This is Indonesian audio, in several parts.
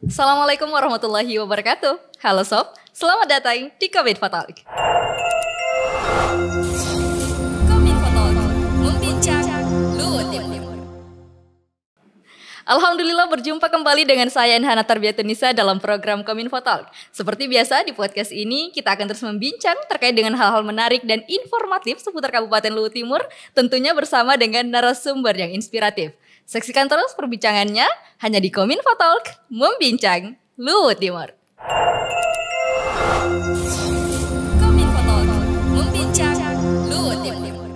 Assalamualaikum warahmatullahi wabarakatuh. Halo Sob, selamat datang di Kominfo Talk. Kominfo Talk, membincang Luhut Timur. Alhamdulillah berjumpa kembali dengan saya Enhana Tarbiyatunisa dalam program Kominfo Talk. Seperti biasa di podcast ini kita akan terus membincang terkait dengan hal-hal menarik dan informatif seputar Kabupaten Luhut Timur, tentunya bersama dengan narasumber yang inspiratif. Saksikan terus perbincangannya hanya di Kominfo Talk, membincang Luhut Timur. Kominfo Talk, membincang Luhut Timur.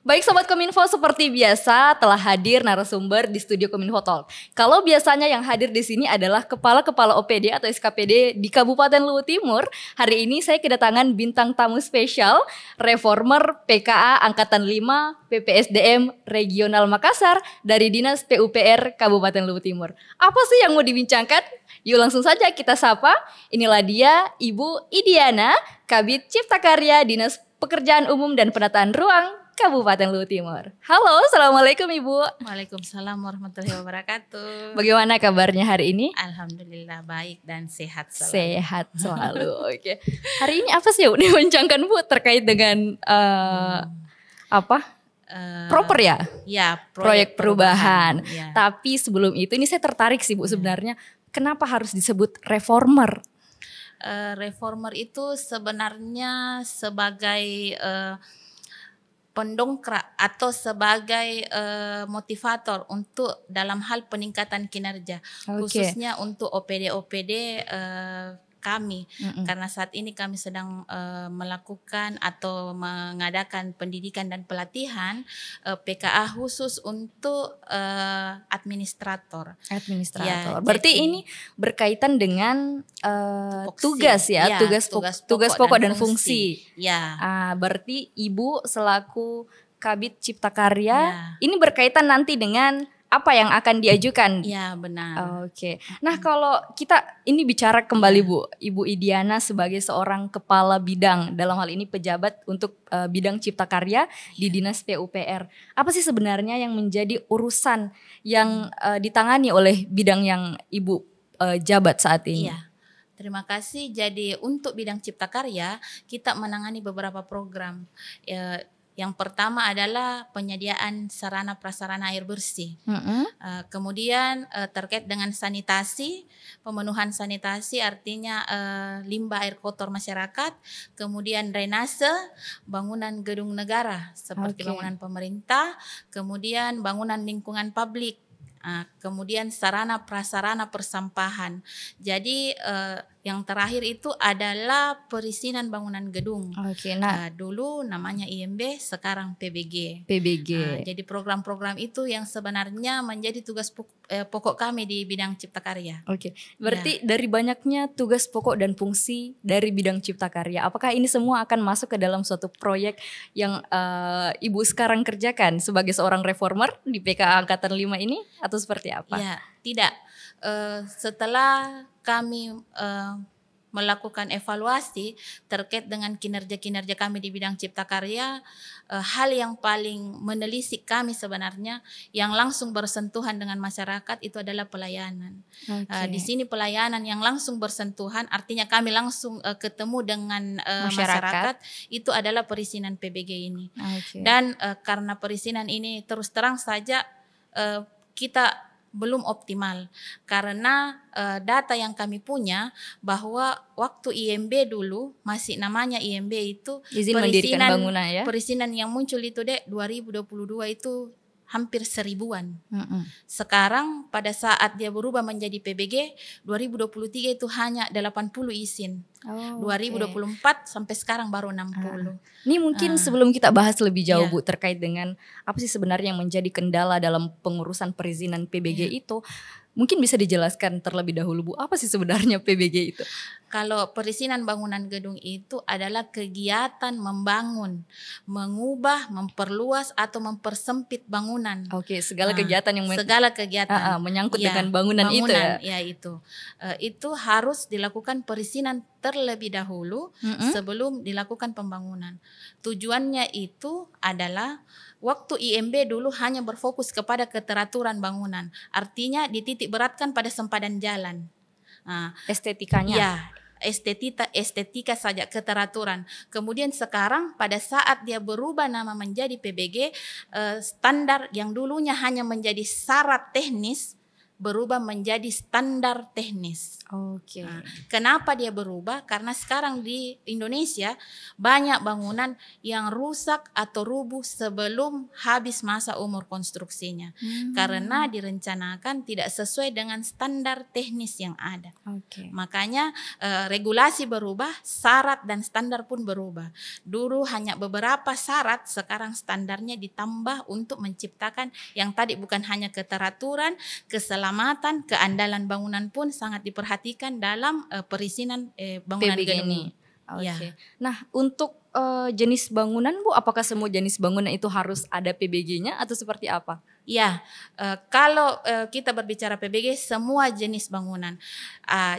Baik Sobat Kominfo, seperti biasa telah hadir narasumber di studio Kominfo Talk. Kalau biasanya yang hadir di sini adalah kepala-kepala OPD atau SKPD di Kabupaten Luhut Timur, hari ini saya kedatangan bintang tamu spesial, Reformer PKA Angkatan 5 PPSDM Regional Makassar dari Dinas PUPR Kabupaten Luhut Timur. Apa sih yang mau dibincangkan? Yuk langsung saja kita sapa. Inilah dia Ibu Idiana, Kabid Cipta Karya Dinas Pekerjaan Umum dan Penataan Ruang Kabupaten Luhut Timur. Halo, assalamualaikum Ibu. Waalaikumsalam warahmatullahi wabarakatuh. Bagaimana kabarnya hari ini? Alhamdulillah baik dan sehat selalu. Sehat selalu. Oke. Hari ini apa sih yang dibincangkan Bu terkait dengan proper ya? Ya, proyek perubahan. Ya. Tapi sebelum itu ini saya tertarik sih Bu sebenarnya. Kenapa harus disebut reformer? Reformer itu sebenarnya sebagai pendongkrak atau sebagai motivator untuk dalam hal peningkatan kinerja, khususnya untuk OPD-OPD kami, karena saat ini kami sedang melakukan atau mengadakan pendidikan dan pelatihan PKA khusus untuk administrator. Ya, berarti ini berkaitan dengan tugas ya, tugas pokok dan fungsi. Ya. Berarti Ibu selaku Kabid Cipta Karya ini berkaitan nanti dengan apa yang akan diajukan. Ya, benar. Oke. Nah, kalau kita ini bicara kembali Bu, Ibu Idiana sebagai seorang kepala bidang, dalam hal ini pejabat untuk bidang Cipta Karya di Dinas PUPR. Apa sih sebenarnya yang menjadi urusan yang ditangani oleh bidang yang Ibu jabat saat ini? Iya. Terima kasih. Jadi untuk bidang Cipta Karya kita menangani beberapa program. Yang pertama adalah penyediaan sarana prasarana air bersih. Kemudian terkait dengan sanitasi, pemenuhan sanitasi artinya limbah air kotor masyarakat, kemudian drainase, bangunan gedung negara seperti bangunan pemerintah, kemudian bangunan lingkungan publik. Kemudian sarana prasarana persampahan. Jadi yang terakhir itu adalah perizinan bangunan gedung. Dulu namanya IMB, sekarang PBG. Jadi program-program itu yang sebenarnya menjadi tugas pokok kami di bidang Cipta Karya. Berarti dari banyaknya tugas pokok dan fungsi dari bidang Cipta Karya, apakah ini semua akan masuk ke dalam suatu proyek yang Ibu sekarang kerjakan sebagai seorang reformer di PKA Angkatan 5 ini atau seperti apa? Ya, tidak. Setelah kami melakukan evaluasi terkait dengan kinerja-kinerja kami di bidang Cipta Karya, hal yang paling menelisik kami sebenarnya yang langsung bersentuhan dengan masyarakat itu adalah pelayanan. Di sini pelayanan yang langsung bersentuhan artinya kami langsung ketemu dengan masyarakat itu adalah perizinan PBG ini. Dan karena perizinan ini terus terang saja kita belum optimal karena data yang kami punya bahwa waktu IMB dulu masih namanya IMB itu izin mendirikan bangunan ya. Perizinan yang muncul itu 2022 itu hampir 1000-an. Sekarang pada saat dia berubah menjadi PBG 2023 itu hanya 80 izin. 2024 sampai sekarang baru 60. Ini mungkin sebelum kita bahas lebih jauh Bu terkait dengan apa sih sebenarnya yang menjadi kendala dalam pengurusan perizinan PBG itu, mungkin bisa dijelaskan terlebih dahulu Bu, apa sih sebenarnya PBG itu? Kalau perizinan bangunan gedung itu adalah kegiatan membangun, mengubah, memperluas atau mempersempit bangunan. Oke, segala kegiatan yang segala kegiatan menyangkut ya, dengan bangunan itu ya. Itu harus dilakukan perizinan terlebih dahulu sebelum dilakukan pembangunan. Tujuannya itu adalah waktu IMB dulu hanya berfokus kepada keteraturan bangunan, artinya dititik beratkan pada sempadan jalan. Estetikanya. Ya, estetika saja, keteraturan. Kemudian sekarang pada saat dia berubah nama menjadi PBG, standar yang dulunya hanya menjadi syarat teknis berubah menjadi standar teknis. Oke. Kenapa dia berubah? Karena sekarang di Indonesia banyak bangunan yang rusak atau rubuh sebelum habis masa umur konstruksinya. Karena direncanakan tidak sesuai dengan standar teknis yang ada. Makanya regulasi berubah, syarat dan standar pun berubah. Dulu hanya beberapa syarat, sekarang standarnya ditambah untuk menciptakan yang tadi bukan hanya keteraturan, keselamatan, keandalan bangunan pun sangat diperhatikan dalam perizinan bangunan gedung ini. Nah, untuk jenis bangunan Bu, apakah semua jenis bangunan itu harus ada PBG-nya atau seperti apa? Ya, kalau kita berbicara PBG semua jenis bangunan.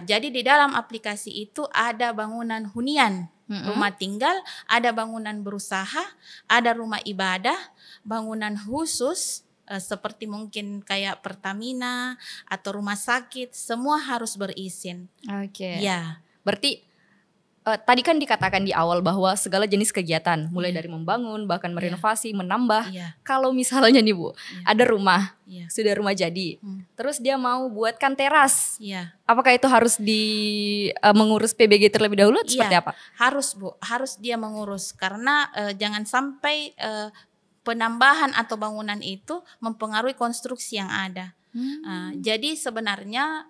Jadi di dalam aplikasi itu ada bangunan hunian, rumah tinggal, ada bangunan berusaha, ada rumah ibadah, bangunan khusus, seperti mungkin kayak Pertamina atau rumah sakit, semua harus berizin. Ya. Berarti tadi kan dikatakan di awal bahwa segala jenis kegiatan, mulai dari membangun, bahkan merenovasi, menambah. Kalau misalnya nih Bu, ada rumah, sudah rumah jadi, terus dia mau buatkan teras, apakah itu harus mengurus PBG terlebih dahulu? Seperti apa? Harus Bu, harus dia mengurus karena jangan sampai penambahan atau bangunan itu mempengaruhi konstruksi yang ada. Jadi sebenarnya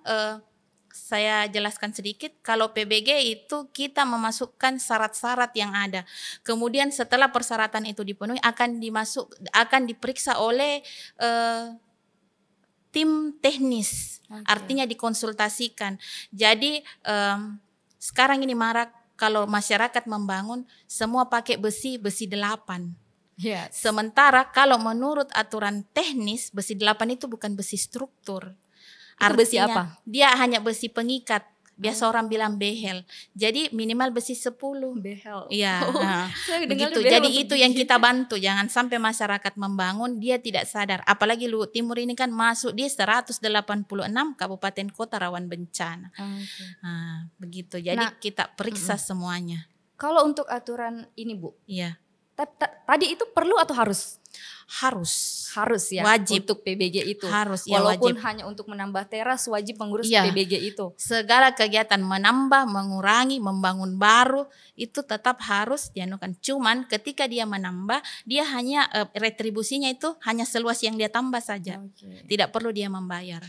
saya jelaskan sedikit, kalau PBG itu kita memasukkan syarat-syarat yang ada. Kemudian setelah persyaratan itu dipenuhi akan diperiksa oleh tim teknis. Artinya dikonsultasikan. Jadi sekarang ini marak kalau masyarakat membangun semua pakai besi 8. Sementara kalau menurut aturan teknis besi 8 itu bukan besi struktur. Artinya besi apa? Dia hanya besi pengikat. Biasa orang bilang behel. Jadi minimal besi 10. Behel. Iya. Begitu. Jadi itu yang kita bantu. Jangan sampai masyarakat membangun dia tidak sadar. Apalagi Luhut Timur ini kan masuk di 186 kabupaten kota rawan bencana. Begitu. Jadi kita periksa semuanya. Kalau untuk aturan ini Bu. Iya. Tadi itu perlu atau harus? Harus ya. Wajib. Untuk PBG itu. Harus ya. Walaupun hanya untuk menambah teras wajib mengurus PBG itu. Segala kegiatan menambah, mengurangi, membangun baru itu tetap harus dianukan. Cuman ketika dia menambah, dia hanya retribusinya itu hanya seluas yang dia tambah saja. Tidak perlu dia membayar.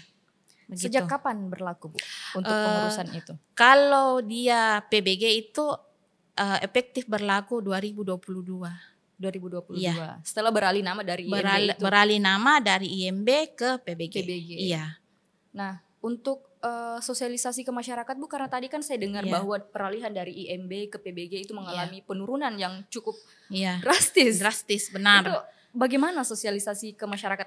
Begitu. Sejak kapan berlaku Bu untuk pengurusan itu? Kalau dia PBG itu efektif berlaku 2022. Setelah beralih nama dari IMB itu. Beralih nama dari IMB ke PBG. Iya. Nah, untuk sosialisasi ke masyarakat Bu, karena tadi kan saya dengar bahwa peralihan dari IMB ke PBG itu mengalami penurunan yang cukup drastis. Drastis, benar. Itu bagaimana sosialisasi ke masyarakat?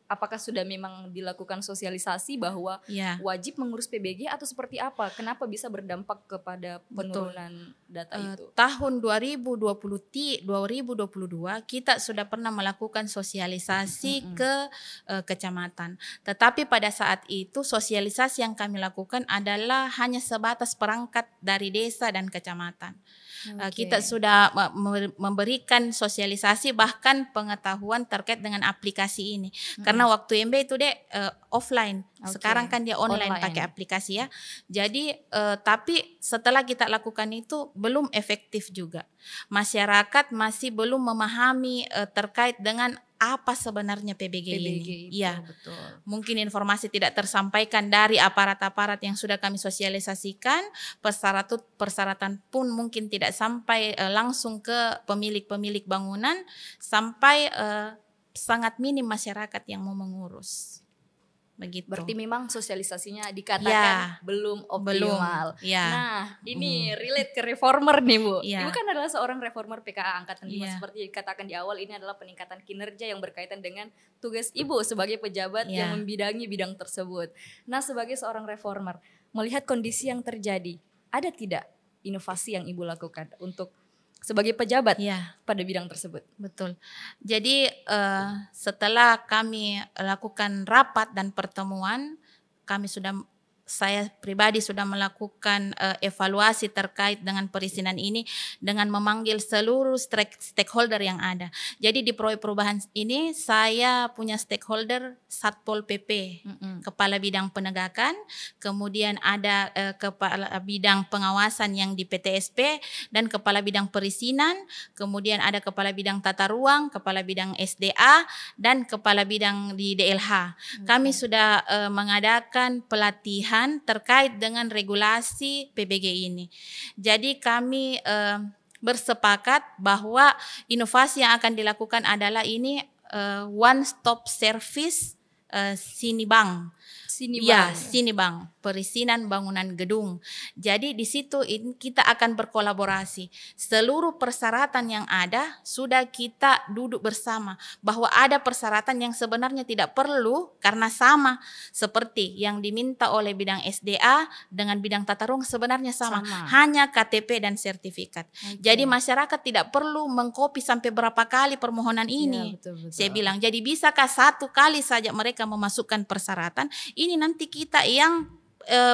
Apakah sudah memang dilakukan sosialisasi bahwa wajib mengurus PBG atau seperti apa? Kenapa bisa berdampak kepada penurunan data itu? Tahun 2022 kita sudah pernah melakukan sosialisasi ke kecamatan. Tetapi pada saat itu sosialisasi yang kami lakukan adalah hanya sebatas perangkat dari desa dan kecamatan. Kita sudah memberikan sosialisasi bahkan pengetahuan terkait dengan aplikasi ini. Karena waktu MB itu offline. Sekarang kan dia online pakai aplikasi ya. Jadi tapi setelah kita lakukan itu belum efektif juga. Masyarakat masih belum memahami terkait dengan apa sebenarnya PBG ini. Iya, betul. Mungkin informasi tidak tersampaikan dari aparat-aparat yang sudah kami sosialisasikan, persyaratan pun mungkin tidak sampai langsung ke pemilik-pemilik bangunan, sampai sangat minim masyarakat yang mau mengurus. begitu. Berarti memang sosialisasinya dikatakan belum optimal. Nah, ini relate ke reformer nih Bu. Ibu kan adalah seorang reformer PKA Angkatan 5 seperti dikatakan di awal, ini adalah peningkatan kinerja yang berkaitan dengan tugas Ibu sebagai pejabat yang membidangi bidang tersebut. Nah, sebagai seorang reformer, melihat kondisi yang terjadi, ada tidak inovasi yang Ibu lakukan untuk sebagai pejabat pada bidang tersebut? Betul. Jadi setelah kami lakukan rapat dan pertemuan, saya pribadi sudah melakukan evaluasi terkait dengan perizinan ini dengan memanggil seluruh stakeholder yang ada. Jadi di proyek perubahan ini saya punya stakeholder Satpol PP, Kepala Bidang Penegakan, kemudian ada Kepala Bidang Pengawasan yang di PTSP dan Kepala Bidang Perizinan, kemudian ada Kepala Bidang Tata Ruang, Kepala Bidang SDA dan Kepala Bidang di DLH. Kami sudah mengadakan pelatihan terkait dengan regulasi PBG ini. Jadi kami bersepakat bahwa inovasi yang akan dilakukan adalah ini one stop service Sinibang. Sinibang, perizinan bangunan gedung. Jadi di situ kita akan berkolaborasi. Seluruh persyaratan yang ada sudah kita duduk bersama, bahwa ada persyaratan yang sebenarnya tidak perlu karena sama seperti yang diminta oleh bidang SDA dengan bidang tata ruang sebenarnya sama. Hanya KTP dan sertifikat. Jadi masyarakat tidak perlu mengkopi sampai berapa kali permohonan ini. Betul. Saya bilang, jadi bisakah satu kali saja mereka memasukkan persyaratan? Ini nanti kita yang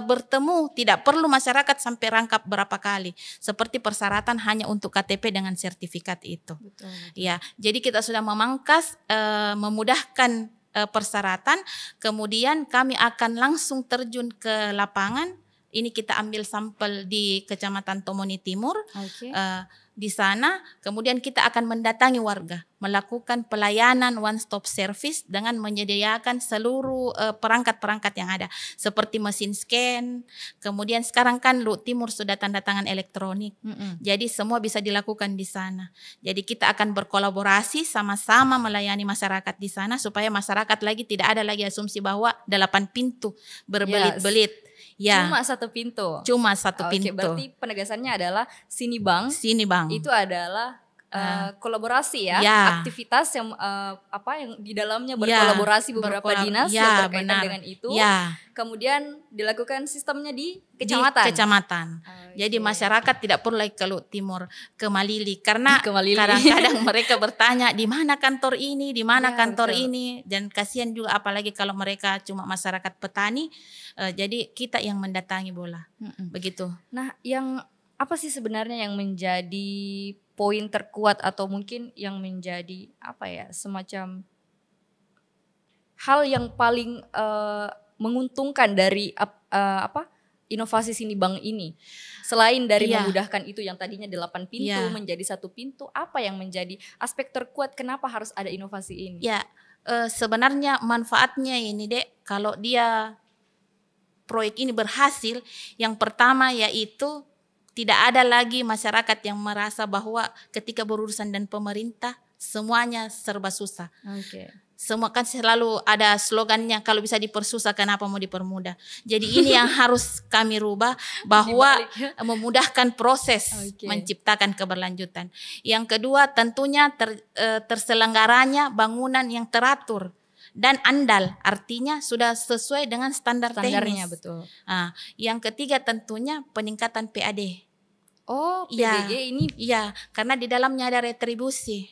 bertemu, tidak perlu masyarakat sampai rangkap berapa kali. Seperti persyaratan hanya untuk KTP dengan sertifikat itu. Betul. Ya, jadi kita sudah memangkas, memudahkan persyaratan. Kemudian kami akan langsung terjun ke lapangan. Ini kita ambil sampel di Kecamatan Tomoni Timur. Di sana kemudian kita akan mendatangi warga, melakukan pelayanan one stop service dengan menyediakan seluruh perangkat-perangkat yang ada seperti mesin scan. Kemudian sekarang kan Luhut Timur sudah tanda tangan elektronik. Jadi semua bisa dilakukan di sana. Jadi kita akan berkolaborasi sama-sama melayani masyarakat di sana supaya masyarakat lagi tidak ada lagi asumsi bahwa 8 pintu berbelit-belit. Cuma satu pintu. Pintu. Berarti penegasannya adalah Sinibang. Itu adalah kolaborasi aktivitas yang yang di dalamnya berkolaborasi beberapa dinas yang berkaitan dengan itu. Kemudian dilakukan sistemnya di kecamatan. Jadi masyarakat tidak perlu lagi ke Luhut Timur, ke Malili, karena kadang-kadang mereka bertanya di mana kantor ini, di mana kantor ini, dan kasihan juga apalagi kalau mereka cuma masyarakat petani. Jadi kita yang mendatangi bola, begitu. Nah, yang apa sih sebenarnya yang menjadi poin terkuat atau mungkin yang menjadi semacam hal yang paling menguntungkan dari inovasi Sinibang ini? Selain dari memudahkan itu yang tadinya 8 pintu menjadi 1 pintu, apa yang menjadi aspek terkuat kenapa harus ada inovasi ini? Sebenarnya manfaatnya ini kalau dia proyek ini berhasil, yang pertama yaitu tidak ada lagi masyarakat yang merasa bahwa ketika berurusan dengan pemerintah semuanya serba susah. Semua kan selalu ada slogannya, kalau bisa dipersusah kenapa mau dipermudah. Jadi ini yang harus kami rubah, bahwa memudahkan proses menciptakan keberlanjutan. Yang kedua tentunya terselenggaranya bangunan yang teratur dan andal, artinya sudah sesuai dengan standarnya, betul. Yang ketiga tentunya peningkatan PAD. PBG ini? Karena di dalamnya ada retribusi.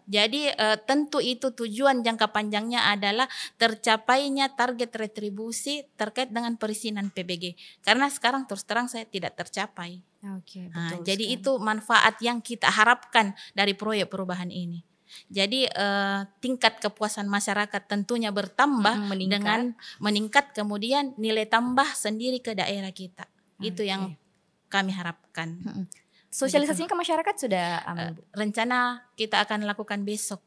Jadi tentu itu tujuan jangka panjangnya adalah tercapainya target retribusi terkait dengan perizinan PBG. Karena sekarang terus terang saya tidak tercapai. Betul jadi itu manfaat yang kita harapkan dari proyek perubahan ini. Jadi tingkat kepuasan masyarakat tentunya bertambah dengan meningkat, kemudian nilai tambah sendiri ke daerah kita. Itu yang kami harapkan. Sosialisasinya ke masyarakat sudah aman, Bu? Rencana kita akan lakukan besok.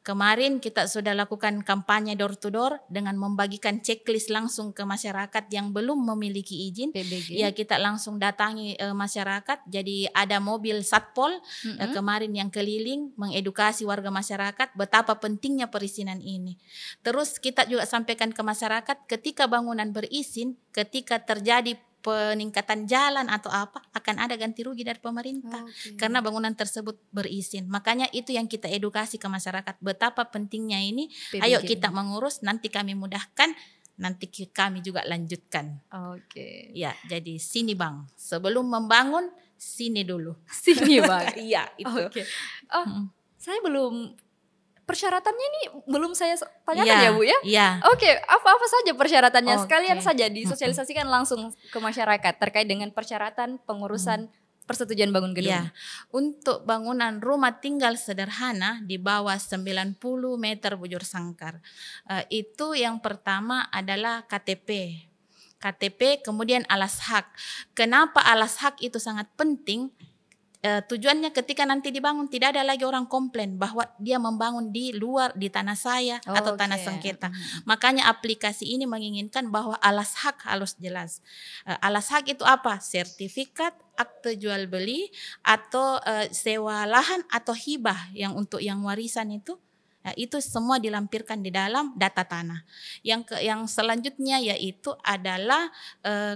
Kemarin kita sudah lakukan kampanye door to door dengan membagikan checklist langsung ke masyarakat yang belum memiliki izin. PBG. Ya, kita langsung datangi masyarakat. Jadi ada mobil satpol kemarin yang keliling mengedukasi warga masyarakat betapa pentingnya perizinan ini. Terus kita juga sampaikan ke masyarakat ketika bangunan berizin, ketika terjadi peningkatan jalan atau apa, akan ada ganti rugi dari pemerintah karena bangunan tersebut berizin. Makanya itu yang kita edukasi ke masyarakat betapa pentingnya ini. PBG. Ayo kita mengurus, nanti kami mudahkan, nanti kami juga lanjutkan. Ya, jadi sini Bang, sebelum membangun sini dulu. Sini Bang. Iya, itu. Saya belum, persyaratannya ini belum saya tanyakan ya Bu ya? Iya. Apa saja persyaratannya? Sekalian saja disosialisasikan langsung ke masyarakat terkait dengan persyaratan pengurusan persetujuan bangun gedung. Ya. Untuk bangunan rumah tinggal sederhana di bawah 90 meter bujur sangkar. Itu yang pertama adalah KTP. KTP kemudian alas hak. Kenapa alas hak itu sangat penting? Tujuannya ketika nanti dibangun tidak ada lagi orang komplain bahwa dia membangun di luar, di tanah saya atau tanah sengketa. Makanya aplikasi ini menginginkan bahwa alas hak harus jelas. Alas hak itu apa? Sertifikat, akte jual beli, atau sewa lahan atau hibah yang untuk yang warisan itu. Itu semua dilampirkan di dalam data tanah. Yang selanjutnya yaitu adalah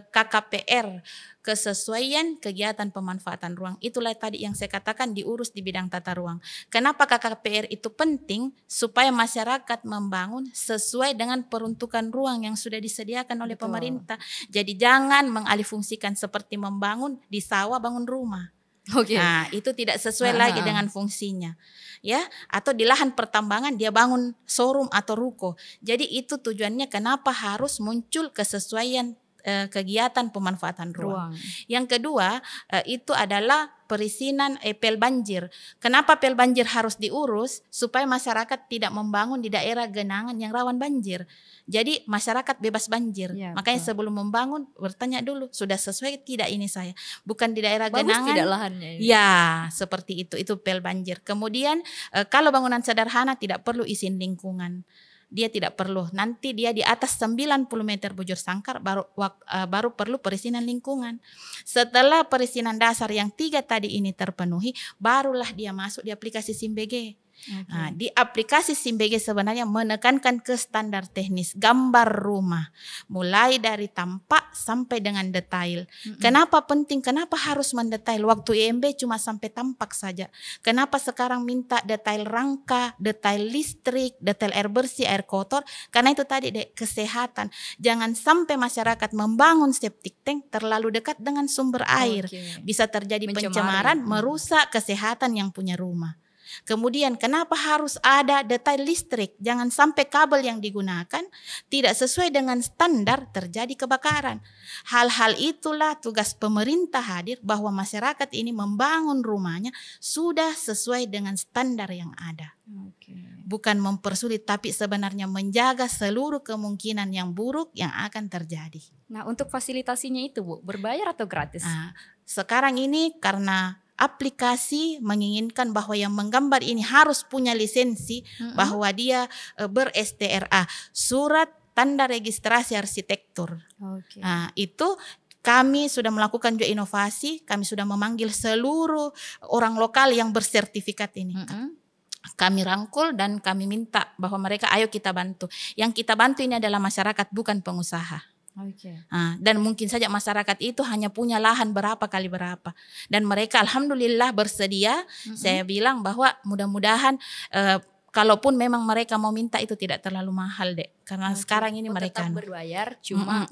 KKPR, kesesuaian kegiatan pemanfaatan ruang. Itulah tadi yang saya katakan diurus di bidang tata ruang. Kenapa KKPR itu penting? Supaya masyarakat membangun sesuai dengan peruntukan ruang yang sudah disediakan oleh pemerintah. Jadi jangan mengalihfungsikan seperti membangun di sawah bangun rumah. Nah, itu tidak sesuai lagi dengan fungsinya. Ya, atau di lahan pertambangan dia bangun showroom atau ruko. Jadi itu tujuannya kenapa harus muncul kesesuaian kegiatan pemanfaatan ruang. Yang kedua itu adalah perizinan pel banjir. Kenapa pel banjir harus diurus? Supaya masyarakat tidak membangun di daerah genangan yang rawan banjir. Jadi masyarakat bebas banjir. Makanya sebelum membangun bertanya dulu sudah sesuai tidak ini saya. Bukan di daerah genangan. Bagus tidak lahannya ini. Ya, seperti itu pel banjir. Kemudian kalau bangunan sederhana tidak perlu izin lingkungan. Dia tidak perlu. Nanti dia di atas 90 meter bujur sangkar baru perlu perizinan lingkungan. Setelah perizinan dasar yang 3 tadi ini terpenuhi, barulah dia masuk di aplikasi SIMBG. Nah, di aplikasi SIMBG sebenarnya menekankan ke standar teknis gambar rumah mulai dari tampak sampai dengan detail. Kenapa penting? Kenapa harus mendetail? Waktu IMB cuma sampai tampak saja. Kenapa sekarang minta detail rangka, detail listrik, detail air bersih, air kotor? Karena itu tadi kesehatan. Jangan sampai masyarakat membangun septic tank terlalu dekat dengan sumber air. Bisa terjadi pencemaran, merusak kesehatan yang punya rumah. Kemudian kenapa harus ada detail listrik? Jangan sampai kabel yang digunakan tidak sesuai dengan standar terjadi kebakaran. Hal-hal itulah tugas pemerintah hadir bahwa masyarakat ini membangun rumahnya sudah sesuai dengan standar yang ada. Bukan mempersulit tapi sebenarnya menjaga seluruh kemungkinan yang buruk yang akan terjadi. Nah, untuk fasilitasinya itu Bu, berbayar atau gratis? Sekarang ini karena aplikasi menginginkan bahwa yang menggambar ini harus punya lisensi, bahwa dia ber-STRA, surat tanda registrasi arsitektur. Nah, itu kami sudah melakukan juga inovasi, kami sudah memanggil seluruh orang lokal yang bersertifikat ini. Kami rangkul dan kami minta bahwa mereka ayo kita bantu. Yang kita bantu ini adalah masyarakat, bukan pengusaha. Dan mungkin saja masyarakat itu hanya punya lahan berapa kali berapa. Dan mereka alhamdulillah bersedia. Saya bilang bahwa mudah-mudahan kalaupun memang mereka mau minta itu tidak terlalu mahal dek. Karena sekarang ini mereka tetap berbayar,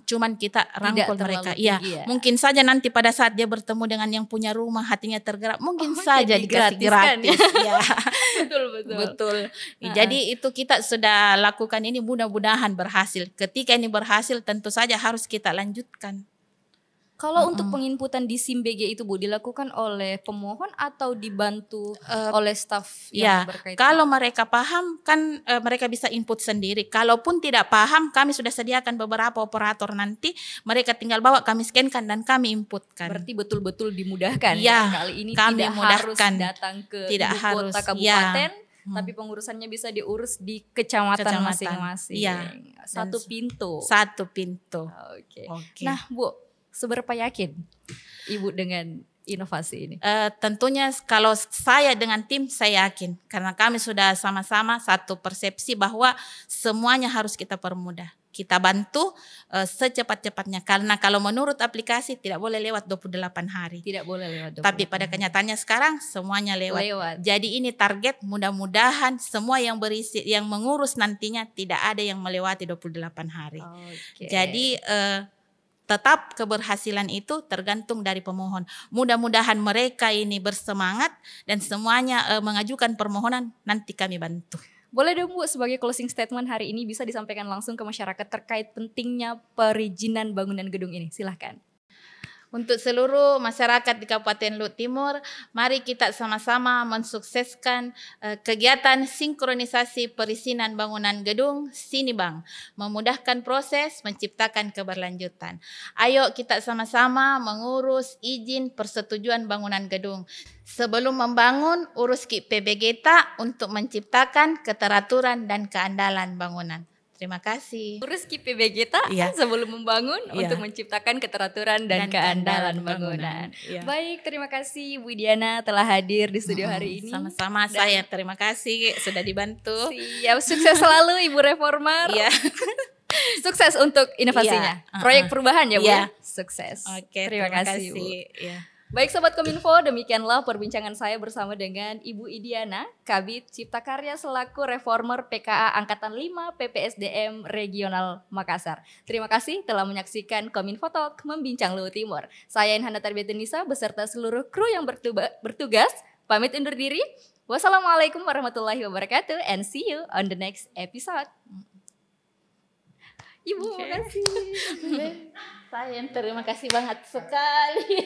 cuman kita rangkul mereka. Iya, mungkin saja nanti pada saat dia bertemu dengan yang punya rumah hatinya tergerak, mungkin saja dikasih gratis. Ya. Betul. Jadi itu kita sudah lakukan ini, mudah-mudahan berhasil. Ketika ini berhasil tentu saja harus kita lanjutkan. Kalau untuk penginputan di SIMBG itu Bu dilakukan oleh pemohon atau dibantu oleh staf yang berkaitan? Kalau mereka paham kan mereka bisa input sendiri. Kalaupun tidak paham kami sudah sediakan beberapa operator, nanti mereka tinggal bawa kami scankan dan kami inputkan. Berarti betul-betul dimudahkan ya. Kali ini kami tidak mudahkan. Harus datang ke tidak ibu harus, kota kabupaten. tapi pengurusannya bisa diurus di kecamatan masing-masing. Iya. Satu pintu. Satu pintu. Oke. Nah, Bu, seberapa yakin Ibu dengan inovasi ini? Tentunya kalau saya dengan tim saya yakin, karena kami sudah sama-sama satu persepsi bahwa semuanya harus kita permudah. Kita bantu secepat-cepatnya, karena kalau menurut aplikasi tidak boleh lewat 28 hari. Tidak boleh lewat 28 Tapi pada kenyataannya sekarang semuanya lewat. Jadi ini target, mudah-mudahan semua yang berisi, yang mengurus nantinya tidak ada yang melewati 28 hari. Jadi tetap keberhasilan itu tergantung dari pemohon. Mudah-mudahan mereka ini bersemangat dan semuanya mengajukan permohonan, nanti kami bantu. Boleh dong Bu, sebagai closing statement hari ini bisa disampaikan langsung ke masyarakat terkait pentingnya perizinan bangunan gedung ini. Silahkan. Untuk seluruh masyarakat di Kabupaten Luhut Timur, mari kita sama-sama mensukseskan kegiatan sinkronisasi perizinan bangunan gedung Sinibang, memudahkan proses menciptakan keberlanjutan. Ayo kita sama-sama mengurus izin persetujuan bangunan gedung. Sebelum membangun, urus PBGTA untuk menciptakan keteraturan dan keandalan bangunan. Terima kasih. Urus PBGTA sebelum membangun untuk menciptakan keteraturan dan keandalan bangunan. Baik, terima kasih Bu Idiana telah hadir di studio hari ini. Sama-sama, saya terima kasih sudah dibantu. Siap, sukses selalu Ibu Reformer. Sukses untuk inovasinya. Proyek perubahan ya Bu. Sukses. Terima kasih Bu. Baik Sobat Kominfo, demikianlah perbincangan saya bersama dengan Ibu Idiana, Kabid Cipta Karya selaku Reformer PKA Angkatan 5 PPSDM Regional Makassar. Terima kasih telah menyaksikan Kominfo Talk Membincang Luhut Timur. Saya Inhana Tarbiatunisa beserta seluruh kru yang bertugas, pamit undur diri. Wassalamualaikum warahmatullahi wabarakatuh and see you on the next episode. Ibu, makasih. Saya terima kasih banget sekali.